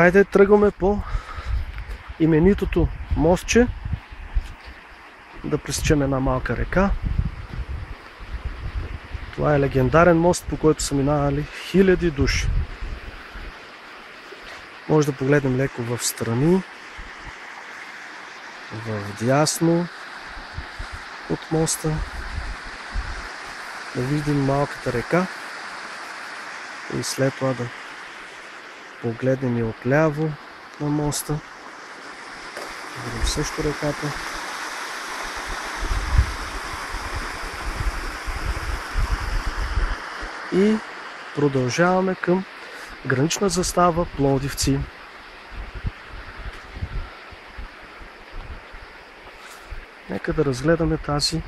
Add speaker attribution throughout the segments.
Speaker 1: хайде тръгваме по именитото мостче да пресечем една малка река. Това е легендарен мост, по който са минавали хиляди души. Може да погледнем леко в страни, в дясно от моста, да видим малката река и след това да погледнем и отляво на моста. Видим също реката. И продължаваме към гранична застава Пловдивци. Нека да разгледаме тази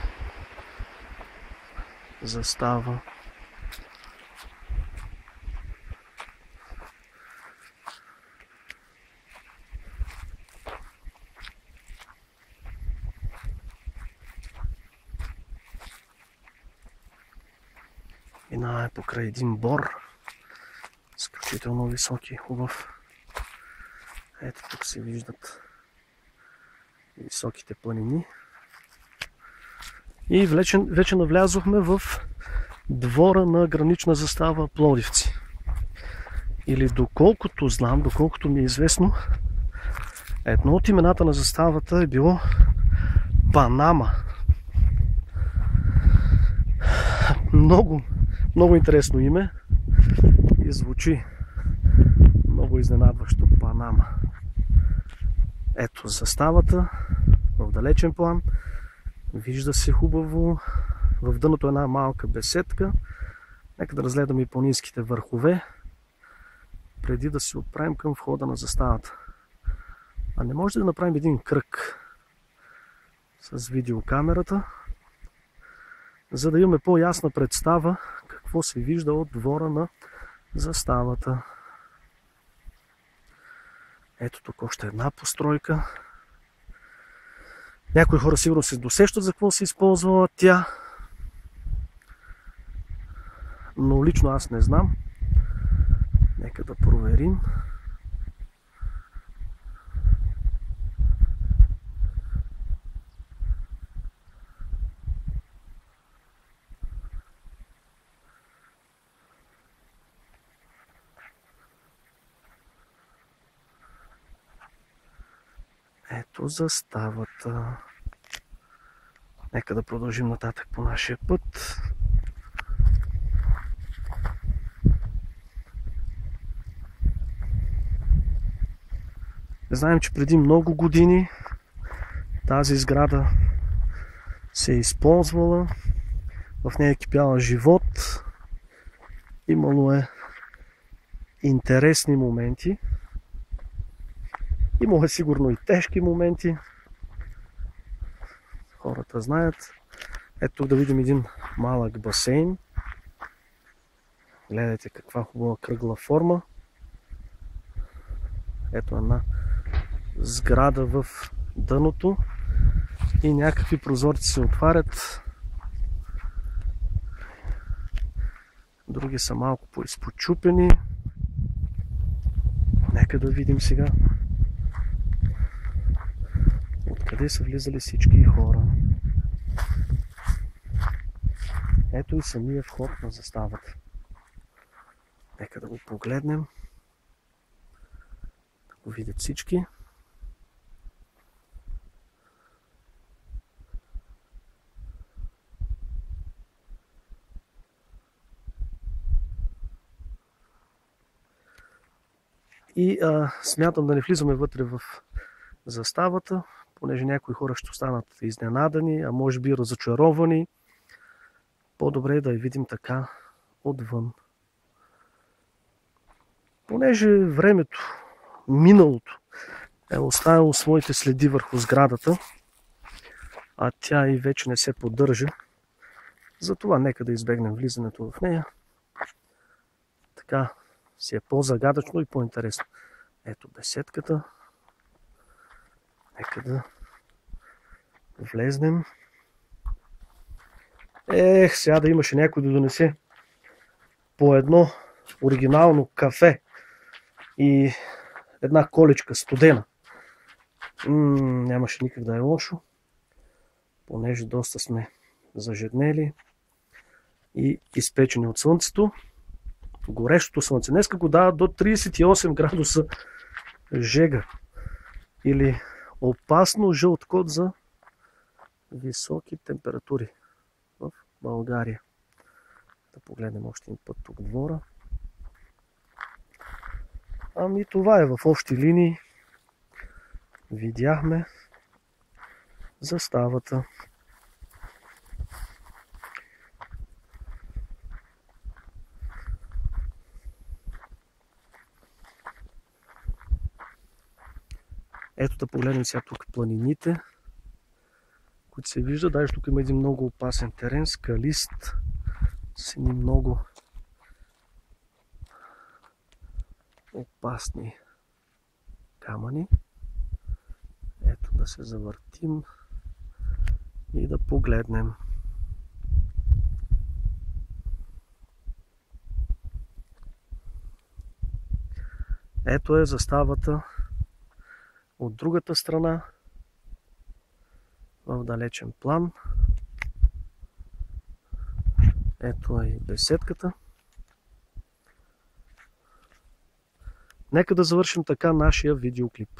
Speaker 1: застава. Минаваме покрай един бор, изключително високи, хубав. Ето тук се виждат високите планини. И вече навлязохме в двора на гранична застава Пловдивци. Или доколкото знам, доколкото ми е известно, едно от имената на заставата е било Панама. Много интересно име и звучи много изненадващо. Панама. Ето заставата в далечен план. Вижда се хубаво. В дъното една малка беседка. Нека да разгледаме и планинските върхове, преди да се отправим към входа на заставата. А не може да направим един кръг с видеокамерата, за да имаме по-ясна представа какво се вижда от двора на заставата. Ето тук още една постройка. Някои хора сигурно се досещат за какво се използвала тя, но лично аз не знам. Нека да проверим. Ето заставата. Нека да продължим нататък по нашия път. Знаем, че преди много години тази сграда се е използвала, в нея е кипяла живот, имало е интересни моменти, имало е сигурно и тежки моменти, хората знаят. Ето тук да видим един малък басейн. Гледайте каква хубава кръгла форма. Ето една сграда в дъното и някакви прозорци се отварят. Други са малко поизпочупени. Нека да видим сега откъде са влизали всички хора. Ето и самия вход на заставата. Нека да го погледнем. Да го видят всички. И смятам да не влизаме вътре в заставата, понеже някои хора ще останат изненадани, а може би разочаровани. По-добре е да я видим така отвън. Понеже времето, миналото, е оставило своите следи върху сградата, а тя и вече не се поддържа, затова нека да избегнем влизането в нея. Така си е по-загадъчно и по-интересно. Ето беседката. Нека да влезнем. Сега да имаше някой да донесе по едно оригинално кафе и една колечка студена. Нямаше никак да е лошо, понеже доста сме зажеднели и изпечени от слънцето. Горещото слънце. Днеска го дава до 38 градуса жега. Или опасно жълт код за високи температури в България. Да погледнем още един път тук двора. Ами това е в общи линии. Видяхме заставата. Ето да погледнем сега тук планините, които се вижда. Даже тук има един много опасен терен, скалист, с едни много опасни камъни. Ето да се завъртим и да погледнем. Ето е заставата от другата страна, в далечен план. Ето е и беседката. Нека да завършим така нашия видеоклип.